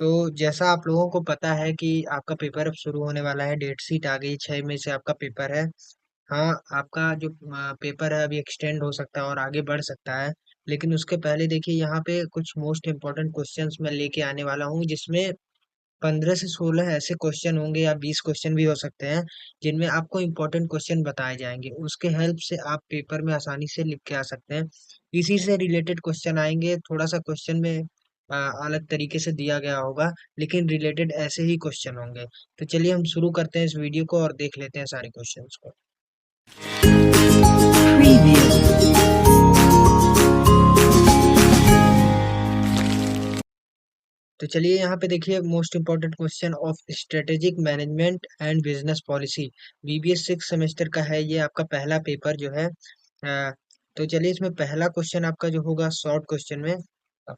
तो जैसा आप लोगों को पता है कि आपका पेपर अब शुरू होने वाला है। डेट शीट आ गई, 6 मई से आपका पेपर है। हाँ, आपका जो पेपर है अभी एक्सटेंड हो सकता है और आगे बढ़ सकता है। लेकिन उसके पहले देखिए, यहाँ पे कुछ मोस्ट इम्पोर्टेंट क्वेश्चंस मैं लेके आने वाला हूँ, जिसमें 15 से 16 ऐसे क्वेश्चन होंगे या 20 क्वेश्चन भी हो सकते हैं, जिनमें आपको इम्पोर्टेंट क्वेश्चन बताए जाएंगे। उसके हेल्प से आप पेपर में आसानी से लिख के आ सकते हैं। इसी से रिलेटेड क्वेश्चन आएंगे। थोड़ा सा क्वेश्चन में अलग तरीके से दिया गया होगा, लेकिन रिलेटेड ऐसे ही क्वेश्चन होंगे। तो चलिए हम शुरू करते हैं इस वीडियो को और देख लेते हैं सारे क्वेश्चंस को। Preview. तो चलिए यहाँ पे देखिए, most important question of strategic management and business policy. BBS 6 semester का है ये, आपका पहला पेपर जो है। तो चलिए, इसमें पहला क्वेश्चन आपका जो होगा शॉर्ट क्वेश्चन में,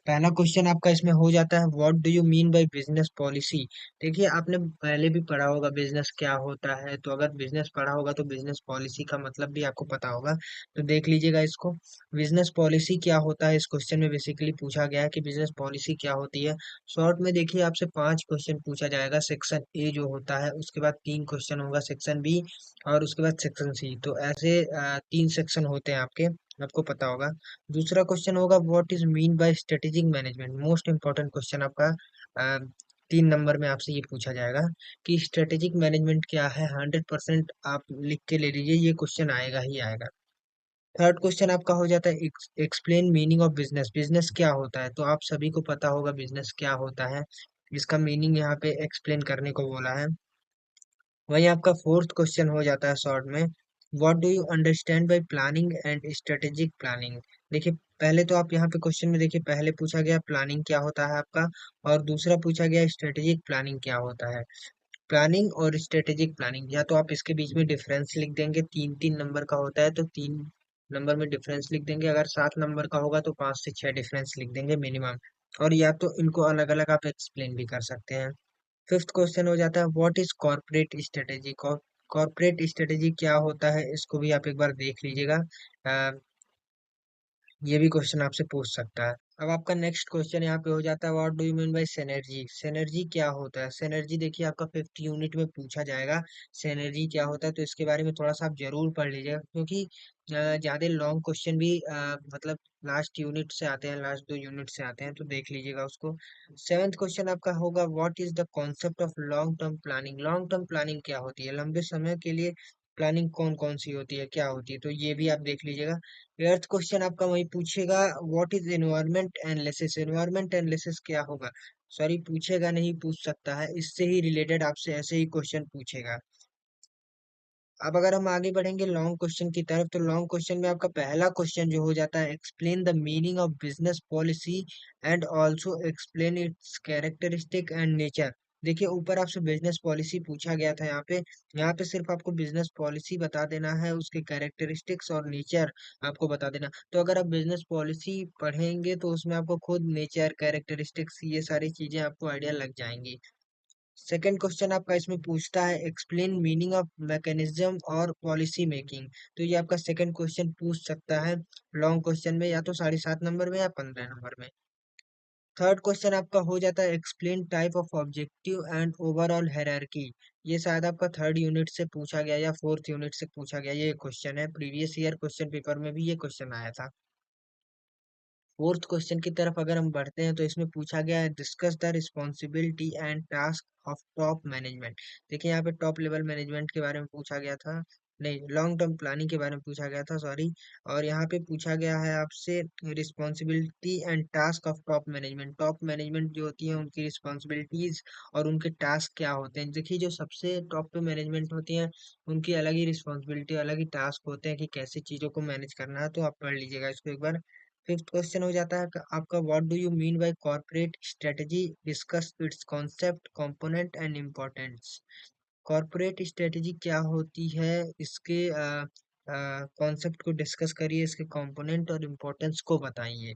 पहला क्वेश्चन आपका इसमें हो जाता है, what do you mean by business policy. देखिए, आपने पहले भी पढ़ा होगा बिजनेस क्या होता है, तो अगर बिजनेस पढ़ा होगा तो बिजनेस पॉलिसी का मतलब भी आपको पता होगा। तो देख लीजिएगा इसको। बिजनेस पॉलिसी क्या होता है, इस क्वेश्चन में बेसिकली पूछा गया है कि बिजनेस पॉलिसी क्या होती है। शॉर्ट में देखिए, आपसे 5 क्वेश्चन पूछा जाएगा। सेक्शन ए जो होता है, उसके बाद 3 क्वेश्चन होगा सेक्शन बी, और उसके बाद सेक्शन सी। तो ऐसे 3 सेक्शन होते हैं आपके, आपको पता होगा। दूसरा क्वेश्चन होगा, what is mean by strategic management. Most important question आपका 3 नंबर में आपसे ये पूछा जाएगा कि स्ट्रेटेजिक मैनेजमेंट क्या है। 100% आप लिख के ले लीजिए, ये क्वेश्चन आएगा ही आएगा। थर्ड क्वेश्चन आपका हो जाता है, explain meaning of business. Business क्या होता है, तो आप सभी को पता होगा बिजनेस क्या होता है। इसका मीनिंग यहाँ पे एक्सप्लेन करने को बोला है। वहीं आपका फोर्थ क्वेश्चन हो जाता है शॉर्ट में, what do you understand by planning and strategic planning. देखिए, पहले तो आप यहाँ पे क्वेश्चन में देखिए, पहले पूछा गया प्लानिंग क्या होता है आपका, और दूसरा पूछा गया स्ट्रेटेजिक प्लानिंग क्या होता है। प्लानिंग और स्ट्रेटेजिक प्लानिंग, या तो आप इसके बीच में डिफरेंस लिख देंगे। 3-3 नंबर का होता है तो 3 नंबर में डिफरेंस लिख देंगे। अगर 7 नंबर का होगा तो 5 से 6 डिफरेंस लिख देंगे मिनिमम। और या तो इनको अलग अलग आप एक्सप्लेन भी कर सकते हैं। फिफ्थ क्वेश्चन हो जाता है, what is corporate strategy. Corporate strategy क्या होता है, इसको भी आप एक बार देख लीजिएगा। ये भी क्वेश्चन आपसे पूछ सकता है। अब आपका नेक्स्ट क्वेश्चन यहाँ पे हो जाता है, what do you mean by synergy. Synergy क्या होता है। सिनर्जी देखिए, आपका 5th यूनिट में पूछा जाएगा सिनर्जी क्या होता है। तो इसके बारे में थोड़ा सा आप जरूर पढ़ लीजिएगा, क्योंकि ज्यादा लॉन्ग क्वेश्चन भी मतलब लास्ट यूनिट से आते हैं, लास्ट 2 यूनिट से आते हैं, तो देख लीजिएगा उसको। सेवेंथ क्वेश्चन आपका होगा, what is the concept of long term planning. Long term planning क्या होती है, लंबे समय के लिए प्लानिंग कौन कौन सी होती है, क्या होती है, तो ये भी आप देख लीजिएगा। एर्थ क्वेश्चन आपका वही पूछेगा, what is environment analysis. Environment analysis क्या होगा, सॉरी पूछेगा नहीं, पूछ सकता है, इससे ही रिलेटेड आपसे ऐसे ही क्वेश्चन पूछेगा। अब अगर हम आगे बढ़ेंगे लॉन्ग क्वेश्चन की तरफ, तो लॉन्ग क्वेश्चन में आपका पहला क्वेश्चन जो हो जाता है, explain the meaning of business policy and also explain it's characteristic and nature. देखिए, ऊपर आपसे बिजनेस पॉलिसी पूछा गया था, यहाँ पे सिर्फ आपको बिजनेस पॉलिसी बता देना है, उसके कैरेक्टरिस्टिक्स और नेचर आपको बता देना। तो अगर आप बिजनेस पॉलिसी पढ़ेंगे तो उसमें आपको खुद नेचर, कैरेक्टरिस्टिक्स, ये सारी चीजें आपको आइडिया लग जाएंगी। सेकंड क्वेश्चन आपका इसमें पूछता है, एक्सप्लेन मीनिंग ऑफ मैकेनिज्म और पॉलिसी मेकिंग। तो ये आपका सेकंड क्वेश्चन पूछ सकता है लॉन्ग क्वेश्चन में, या तो 7.5 नंबर में या 15 नंबर में। थर्ड क्वेश्चन आपका हो जाता है, explain type of objective and overall hierarchy. ये शायद आपका 3rd यूनिट से पूछा गया या 4th यूनिट से पूछा गया ये क्वेश्चन है। प्रीवियस ईयर क्वेश्चन पेपर में भी ये क्वेश्चन आया था। फोर्थ क्वेश्चन की तरफ अगर हम बढ़ते हैं, तो इसमें पूछा गया है, discuss the responsibility and task of top management. देखिए, यहाँ पे टॉप लेवल मैनेजमेंट के बारे में पूछा गया था, नहीं, लॉन्ग टर्म प्लानिंग के बारे में पूछा गया था, सॉरी। और यहाँ पे पूछा गया है आपसे responsibility and task of top management. Top management जो होती है, उनकी रिस्पॉन्सिबिलिटीज और उनके टास्क क्या होते हैं। देखिए, जो सबसे टॉप पे मैनेजमेंट होती है, उनकी अलग ही रिस्पॉन्सिबिलिटी, अलग ही टास्क होते हैं कि कैसे चीजों को मैनेज करना है। तो आप पढ़ लीजिएगा इसको एक बार। फिफ्थ क्वेश्चन हो जाता है आपका, what do you mean by corporate strategy, discuss it's concept, component and importance. Corporate strategy क्या होती है, इसके कॉन्सेप्ट को डिस्कस करिए, इसके कंपोनेंट और इम्पोर्टेंस को बताइए।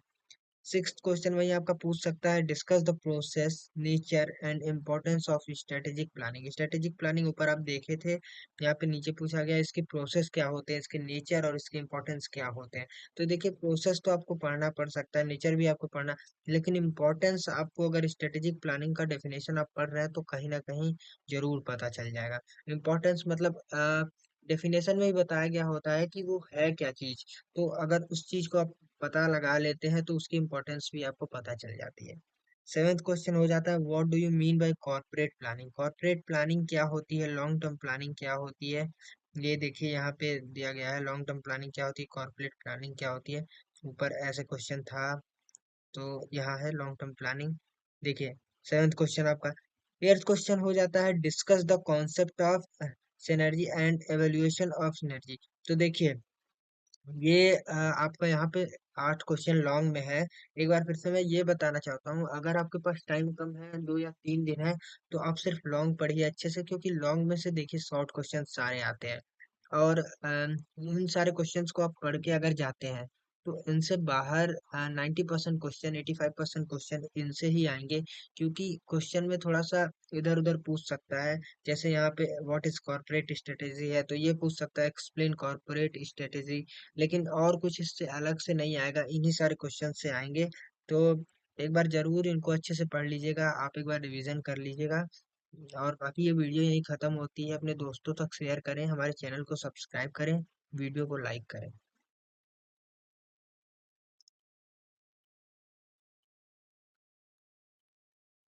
सिक्स्थ क्वेश्चन वही आपका पूछ सकता है, discuss the process, nature and importance of strategic planning. Strategic planning ऊपर आप देखे थे, यहाँ पे नीचे पूछा गया इसके प्रोसेस क्या होते हैं, इसके नेचर और इसके इम्पोर्टेंस क्या होते हैं। तो देखिए प्रोसेस तो आपको पढ़ना पड़ सकता है, नेचर भी आपको पढ़ना, लेकिन इम्पोर्टेंस आपको अगर स्ट्रेटेजिक प्लानिंग का डेफिनेशन आप पढ़ रहे हैं तो कहीं ना कहीं जरूर पता चल जाएगा। इम्पोर्टेंस मतलब डेफिनेशन में ही बताया गया होता है कि वो है क्या चीज, तो अगर उस चीज को आप पता लगा लेते हैं तो उसकी इम्पोर्टेंस भी आपको पता चल जाती है। सेवेंथ क्वेश्चन हो जाता है, what do you mean by corporate planning. Corporate planning क्या होती है, लॉन्ग टर्म प्लानिंग क्या होती है। ये देखिए यहाँ पे दिया गया है, लॉन्ग टर्म प्लानिंग क्या होती है, कॉर्पोरेट प्लानिंग क्या होती है। ऊपर ऐसे क्वेश्चन था, तो यहाँ है लॉन्ग टर्म प्लानिंग। देखिए सेवेंथ क्वेश्चन आपका। एट्थ क्वेश्चन हो जाता है, discuss the concept of synergy and evaluation of synergy. तो देखिए ये आपका यहाँ पे 8 क्वेश्चन लॉन्ग में है। एक बार फिर से मैं ये बताना चाहता हूँ, अगर आपके पास टाइम कम है, 2 या 3 दिन है, तो आप सिर्फ लॉन्ग पढ़िए अच्छे से, क्योंकि लॉन्ग में से देखिए शॉर्ट क्वेश्चन सारे आते हैं। और इन सारे क्वेश्चंस को आप पढ़ के अगर जाते हैं तो इनसे बाहर 90% क्वेश्चन, 85% क्वेश्चन इनसे ही आएंगे, क्योंकि क्वेश्चन में थोड़ा सा इधर उधर पूछ सकता है। जैसे यहाँ पे व्हाट इज कॉर्पोरेट स्ट्रेटेजी है, तो ये पूछ सकता है एक्सप्लेन कॉर्पोरेट स्ट्रेटेजी, लेकिन और कुछ इससे अलग से नहीं आएगा, इन्हीं सारे क्वेश्चन से आएंगे। तो एक बार जरूर इनको अच्छे से पढ़ लीजिएगा, आप एक बार रिवीजन कर लीजिएगा। और बाकी ये वीडियो यहीं खत्म होती है, अपने दोस्तों तक शेयर करें, हमारे चैनल को सब्सक्राइब करें, वीडियो को लाइक करें।